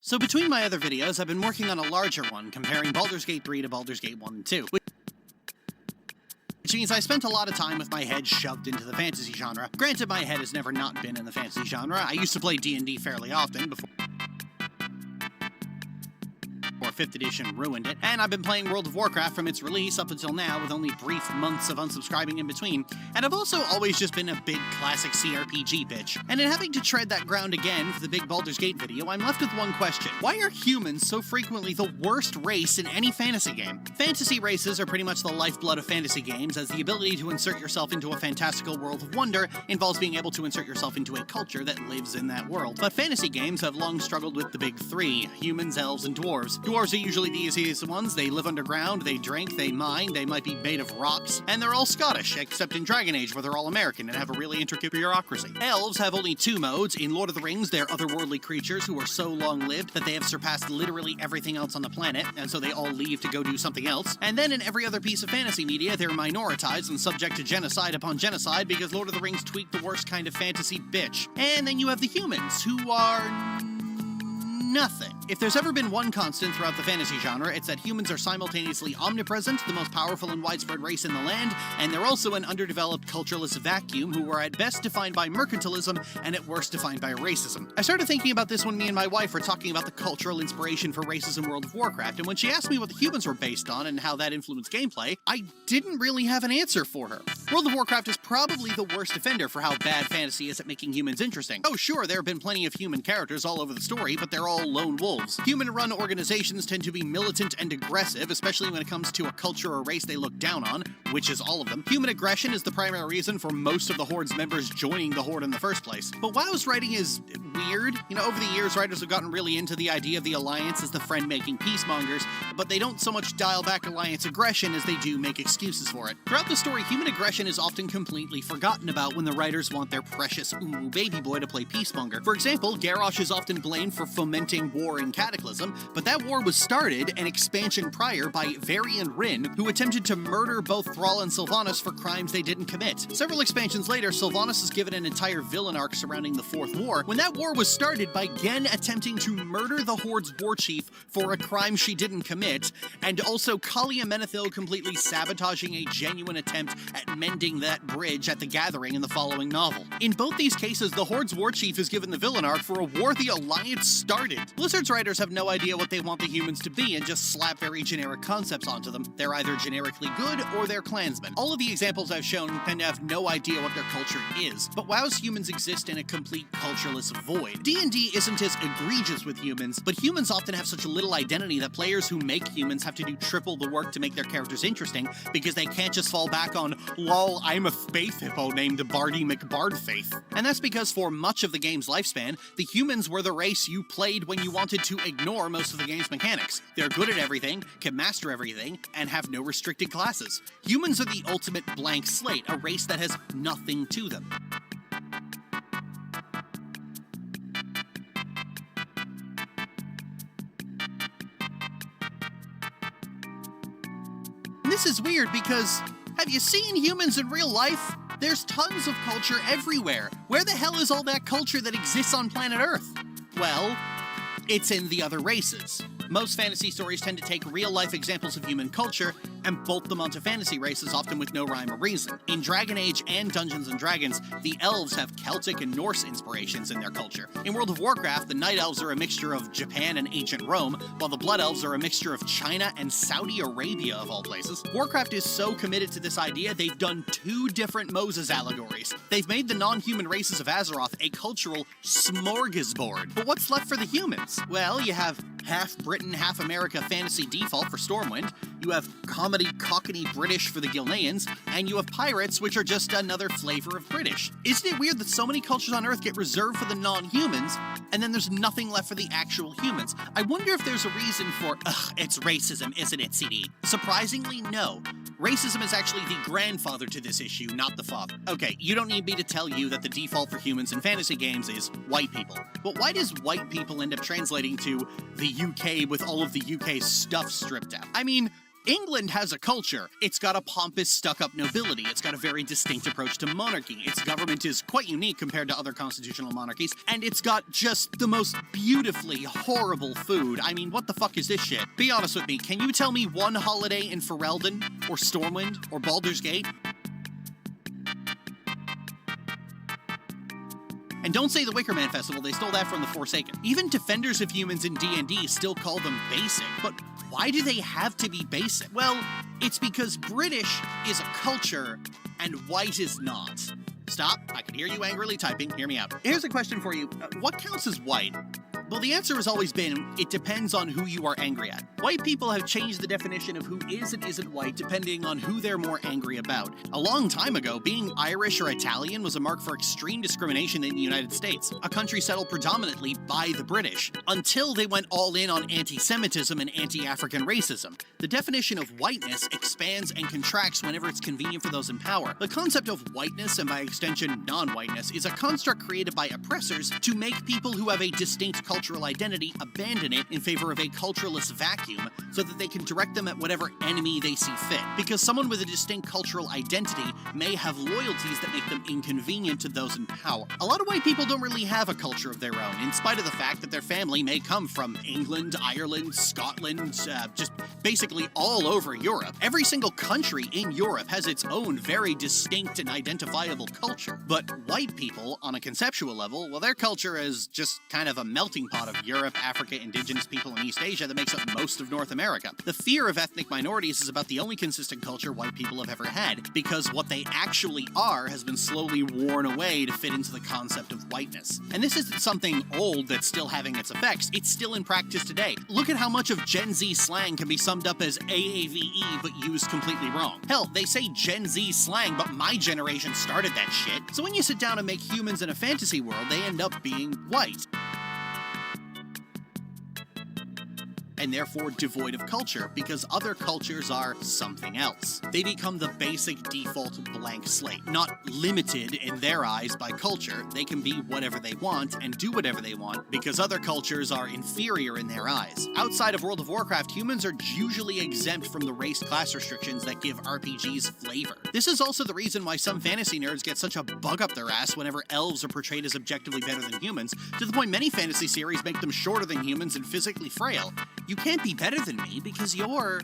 So between my other videos, I've been working on a larger one, comparing Baldur's Gate 3 to Baldur's Gate 1 and 2. Which means I spent a lot of time with my head shoved into the fantasy genre. Granted, my head has never not been in the fantasy genre. I used to play D&D fairly often before 5th edition ruined it, and I've been playing World of Warcraft from its release up until now with only brief months of unsubscribing in between, and I've also always just been a big classic CRPG bitch. And in having to tread that ground again for the big Baldur's Gate video, I'm left with one question. Why are humans so frequently the worst race in any fantasy game? Fantasy races are pretty much the lifeblood of fantasy games, as the ability to insert yourself into a fantastical world of wonder involves being able to insert yourself into a culture that lives in that world. But fantasy games have long struggled with the big three: humans, elves, and dwarves. Dwarves are usually the easiest ones. They live underground, they drink, they mine, they might be made of rocks, and they're all Scottish, except in Dragon Age where they're all American and have a really intricate bureaucracy. Elves have only two modes. In Lord of the Rings, they're otherworldly creatures who are so long-lived that they have surpassed literally everything else on the planet, and so they all leave to go do something else. And then in every other piece of fantasy media, they're minoritized and subject to genocide upon genocide because Lord of the Rings tweaked the worst kind of fantasy bitch. And then you have the humans, who are nothing. If there's ever been one constant throughout the fantasy genre, it's that humans are simultaneously omnipresent, the most powerful and widespread race in the land, and they're also an underdeveloped culturalist vacuum who are at best defined by mercantilism and at worst defined by racism. I started thinking about this when me and my wife were talking about the cultural inspiration for races in World of Warcraft, and when she asked me what the humans were based on and how that influenced gameplay, I didn't really have an answer for her. World of Warcraft is probably the worst offender for how bad fantasy is at making humans interesting. Oh sure, there have been plenty of human characters all over the story, but they're all lone wolves. Human-run organizations tend to be militant and aggressive, especially when it comes to a culture or race they look down on, which is all of them. Human aggression is the primary reason for most of the Horde's members joining the Horde in the first place. But WoW's writing is weird. You know, over the years, writers have gotten really into the idea of the Alliance as the friend-making peacemongers, but they don't so much dial back Alliance aggression as they do make excuses for it. Throughout the story, human aggression is often completely forgotten about when the writers want their precious baby boy to play peacemonger. For example, Garrosh is often blamed for fomenting war in Cataclysm, but that war was started an expansion prior by Varian Rin, who attempted to murder both Thrall and Sylvanas for crimes they didn't commit. Several expansions later, Sylvanas is given an entire villain arc surrounding the Fourth War, when that war was started by Gen attempting to murder the Horde's war chief for a crime she didn't commit, and also Kalia Menethil completely sabotaging a genuine attempt at mending that bridge at the Gathering in the following novel. In both these cases, the Horde's war chief is given the villain arc for a war the Alliance started. Blizzard's writers have no idea what they want the humans to be and just slap very generic concepts onto them. They're either generically good or they're clansmen. All of the examples I've shown tend to have no idea what their culture is, but WoW's humans exist in a complete cultureless void. D&D isn't as egregious with humans, but humans often have such little identity that players who make humans have to do triple the work to make their characters interesting because they can't just fall back on, lol, I'm a faith hippo named Bardy McBardfaith. And that's because for much of the game's lifespan, the humans were the race you played when you wanted to ignore most of the game's mechanics. They're good at everything, can master everything, and have no restricted classes. Humans are the ultimate blank slate, a race that has nothing to them. This is weird because, have you seen humans in real life? There's tons of culture everywhere. Where the hell is all that culture that exists on planet Earth? Well, it's in the other races. Most fantasy stories tend to take real-life examples of human culture and bolt them onto fantasy races, often with no rhyme or reason. In Dragon Age and Dungeons & Dragons, the elves have Celtic and Norse inspirations in their culture. In World of Warcraft, the Night Elves are a mixture of Japan and ancient Rome, while the Blood Elves are a mixture of China and Saudi Arabia, of all places. Warcraft is so committed to this idea, they've done 2 different Moses allegories. They've made the non-human races of Azeroth a cultural smorgasbord. But what's left for the humans? Well, you have half Britain, half America fantasy default for Stormwind, you have comedy cockney British for the Gilneans, and you have pirates, which are just another flavor of British. Isn't it weird that so many cultures on Earth get reserved for the non-humans, and then there's nothing left for the actual humans? I wonder if there's a reason for, it's racism, isn't it, CD? Surprisingly, no. Racism is actually the grandfather to this issue, not the father. Okay, you don't need me to tell you that the default for humans in fantasy games is white people. But why does white people end up translating to the UK with all of the UK's stuff stripped out? I mean, England has a culture. It's got a pompous, stuck-up nobility. It's got a very distinct approach to monarchy. Its government is quite unique compared to other constitutional monarchies, and it's got just the most beautifully horrible food. I mean, what the fuck is this shit? Be honest with me, can you tell me one holiday in Ferelden, or Stormwind, or Baldur's Gate? And don't say the Wicker Man Festival, they stole that from the Forsaken. Even defenders of humans in D&D still call them basic, but why do they have to be basic? Well, it's because British is a culture and white is not. Stop, I can hear you angrily typing, hear me out. Here's a question for you, what counts as white? Well, the answer has always been, it depends on who you are angry at. White people have changed the definition of who is and isn't white depending on who they're more angry about. A long time ago, being Irish or Italian was a mark for extreme discrimination in the United States, a country settled predominantly by the British, until they went all in on anti-Semitism and anti-African racism. The definition of whiteness expands and contracts whenever it's convenient for those in power. The concept of whiteness, and by extension non-whiteness, is a construct created by oppressors to make people who have a distinct cultural identity abandon it in favor of a culturalist vacuum so that they can direct them at whatever enemy they see fit. Because someone with a distinct cultural identity may have loyalties that make them inconvenient to those in power. A lot of white people don't really have a culture of their own, in spite of the fact that their family may come from England, Ireland, Scotland, just basically all over Europe. Every single country in Europe has its own very distinct and identifiable culture. But white people, on a conceptual level, well, their culture is just kind of a melting pot of Europe, Africa, indigenous people, and East Asia that makes up most of North America. The fear of ethnic minorities is about the only consistent culture white people have ever had, because what they actually are has been slowly worn away to fit into the concept of whiteness. And this isn't something old that's still having its effects, it's still in practice today. Look at how much of Gen Z slang can be summed up as AAVE but used completely wrong. Hell, they say Gen Z slang, but my generation started that shit. So when you sit down and make humans in a fantasy world, they end up being white. And therefore devoid of culture, because other cultures are something else. They become the basic default blank slate, not limited in their eyes by culture. They can be whatever they want and do whatever they want, because other cultures are inferior in their eyes. Outside of World of Warcraft, humans are usually exempt from the race-class restrictions that give RPGs flavor. This is also the reason why some fantasy nerds get such a bug up their ass whenever elves are portrayed as objectively better than humans, to the point many fantasy series make them shorter than humans and physically frail. You can't be better than me because you're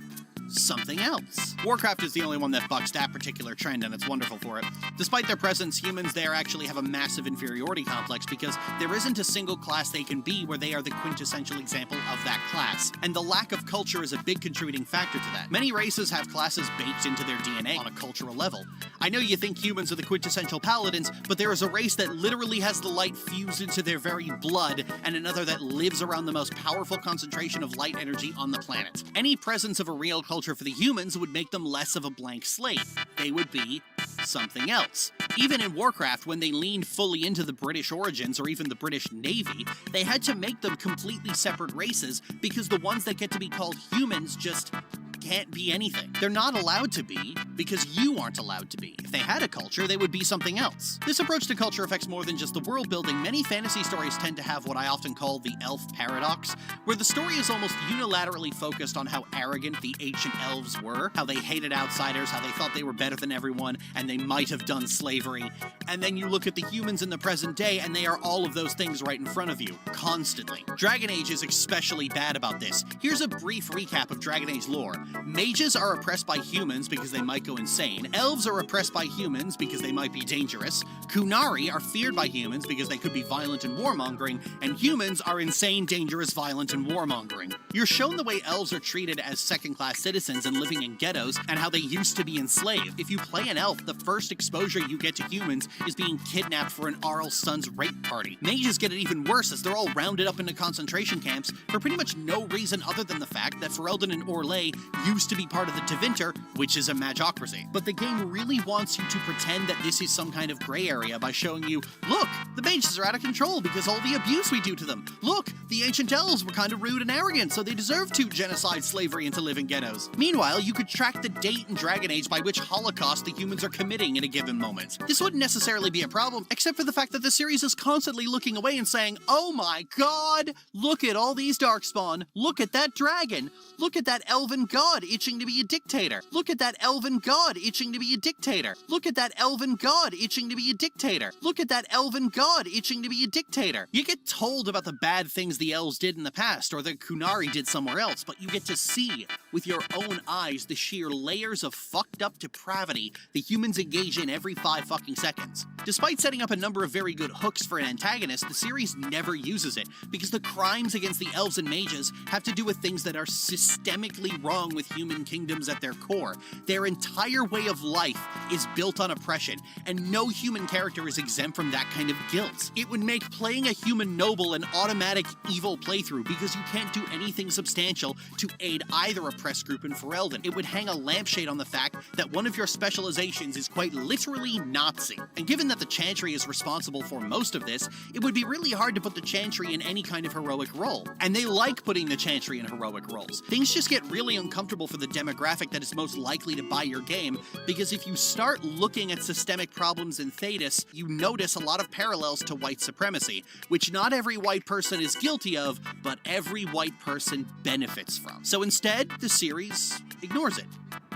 something else. Warcraft is the only one that bucks that particular trend, and it's wonderful for it. Despite their presence, humans there actually have a massive inferiority complex because there isn't a single class they can be where they are the quintessential example of that class. And the lack of culture is a big contributing factor to that. Many races have classes baked into their DNA on a cultural level. I know you think humans are the quintessential paladins, but there is a race that literally has the light fused into their very blood, and another that lives around the most powerful concentration of light energy on the planet. Any presence of a real culture for the humans would make them less of a blank slate. They would be something else. Even in Warcraft, when they leaned fully into the British origins or even the British Navy, they had to make them completely separate races because the ones that get to be called humans just can't be anything. They're not allowed to be because you aren't allowed to be. If they had a culture, they would be something else. This approach to culture affects more than just the world building. Many fantasy stories tend to have what I often call the elf paradox, where the story is almost unilaterally focused on how arrogant the ancient elves were, how they hated outsiders, how they thought they were better than everyone, and they might have done slavery. And then you look at the humans in the present day, and they are all of those things right in front of you, constantly. Dragon Age is especially bad about this. Here's a brief recap of Dragon Age lore. Mages are oppressed by humans because they might go insane. Elves are oppressed by humans because they might be dangerous. Kunari are feared by humans because they could be violent and warmongering. And humans are insane, dangerous, violent, and warmongering. You're shown the way elves are treated as second-class citizens and living in ghettos, and how they used to be enslaved. If you play an elf, the first exposure you get to humans is being kidnapped for an Arl Sun's rape party. Mages get it even worse, as they're all rounded up into concentration camps for pretty much no reason other than the fact that Ferelden and Orlais used to be part of the Tevinter, which is a magocracy. But the game really wants you to pretend that this is some kind of gray area by showing you, look, the mages are out of control because all the abuse we do to them. Look, the ancient elves were kind of rude and arrogant, so they deserve to genocide, slavery, and to live in ghettos. Meanwhile, you could track the date in Dragon Age by which holocaust the humans are committing in a given moment. This wouldn't necessarily be a problem, except for the fact that the series is constantly looking away and saying, oh my god, look at all these darkspawn, look at that dragon, look at that elven god god itching to be a dictator. Look at that elven god itching to be a dictator. Look at that elven god itching to be a dictator. Look at that elven god itching to be a dictator. You get told about the bad things the elves did in the past or that Kunari did somewhere else, but you get to see with your own eyes the sheer layers of fucked up depravity the humans engage in every 5 fucking seconds. Despite setting up a number of very good hooks for an antagonist, the series never uses it, because the crimes against the elves and mages have to do with things that are systemically wrong with human kingdoms at their core. Their entire way of life is built on oppression, and no human character is exempt from that kind of guilt. It would make playing a human noble an automatic evil playthrough, because you can't do anything substantial to aid either oppressed group in Ferelden. It would hang a lampshade on the fact that one of your specializations is quite literally Nazi. And given that the Chantry is responsible for most of this, it would be really hard to put the Chantry in any kind of heroic role. And they like putting the Chantry in heroic roles. Things just get really uncomfortable for the demographic that is most likely to buy your game, because if you start looking at systemic problems in Thedas, you notice a lot of parallels to white supremacy, which not every white person is guilty of, but every white person benefits from. So instead, the series ignores it.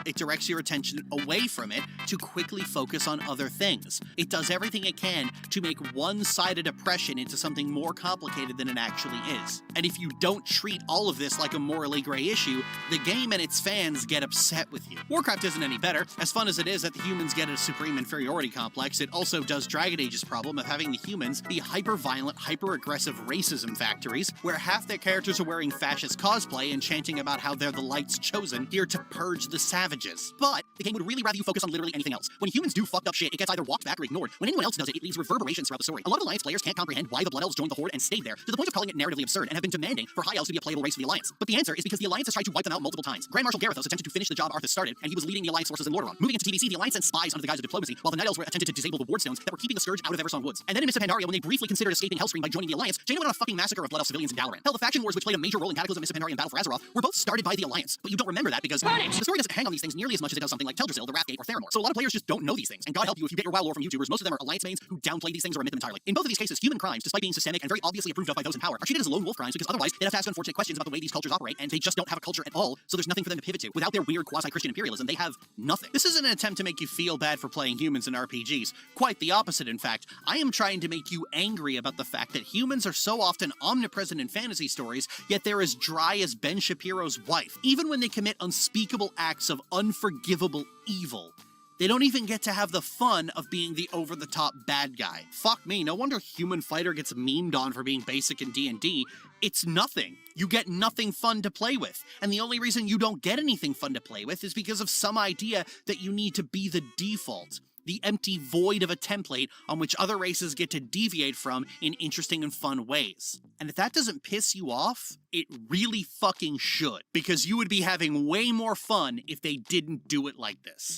It directs your attention away from it to quickly focus on other things. It does everything it can to make one-sided oppression into something more complicated than it actually is. And if you don't treat all of this like a morally gray issue, the game and its fans get upset with you. Warcraft isn't any better. As fun as it is that the humans get a supreme inferiority complex, it also does Dragon Age's problem of having the humans be hyper-violent, hyper-aggressive racism factories, where half their characters are wearing fascist cosplay and chanting about how they're the Light's Chosen, here to purge the savages. But the game would really rather you focus on literally anything else. When humans do fucked up shit, it gets either walked back or ignored. When anyone else does it, it leaves reverberations throughout the story. A lot of Alliance players can't comprehend why the Blood Elves joined the Horde and stayed there, to the point of calling it narratively absurd, and have been demanding for High Elves to be a playable race for the Alliance. But the answer is because the Alliance has tried to wipe them out multiple times. Grand Marshal Garethos attempted to finish the job Arthas started, and he was leading the Alliance forces in Lordaeron. Moving into TBC, the Alliance sent spies under the guise of diplomacy, while the Night Elves were attempted to disable the Wardstones that were keeping the Scourge out of Eversong Woods. And then in Mists of Pandaria, when they briefly considered escaping Hellspring by joining the Alliance, Jaina went on a fucking massacre of Blood Elf civilians in Dalaran. Hell, the faction wars which played a major role in Cataclysm, Mists of Pandaria, and Battle for Azeroth were both started by the Alliance. But you don't remember that because the story doesn't hang on these things nearly as much as it does something like Teldrassil, the Wrathgate, or Theramore. So a lot of players just don't know these things, and God help you if you get your WoW lore from YouTubers. Most of them are Alliance mains who downplay these things or omit them entirely. In both of these cases, human crimes, despite being systemic and very obviously approved of by those in power, are treated as lone wolf crimes because otherwise they'd have to ask unfortunate questions about the way these cultures operate, and they just don't have a culture at all, so there's nothing for them to pivot to. Without their weird quasi-Christian imperialism, they have nothing. This isn't an attempt to make you feel bad for playing humans in RPGs. Quite the opposite, in fact. I am trying to make you angry about the fact that humans are so often omnipresent in fantasy stories, yet they're as dry as Ben Shapiro's wife. Even when they commit unspeakable acts of unforgivable evil, they don't even get to have the fun of being the over-the-top bad guy. Fuck me, no wonder Human Fighter gets memed on for being basic in D&D. It's nothing. You get nothing fun to play with. And the only reason you don't get anything fun to play with is because of some idea that you need to be the default. The empty void of a template on which other races get to deviate from in interesting and fun ways. And if that doesn't piss you off, it really fucking should, because you would be having way more fun if they didn't do it like this.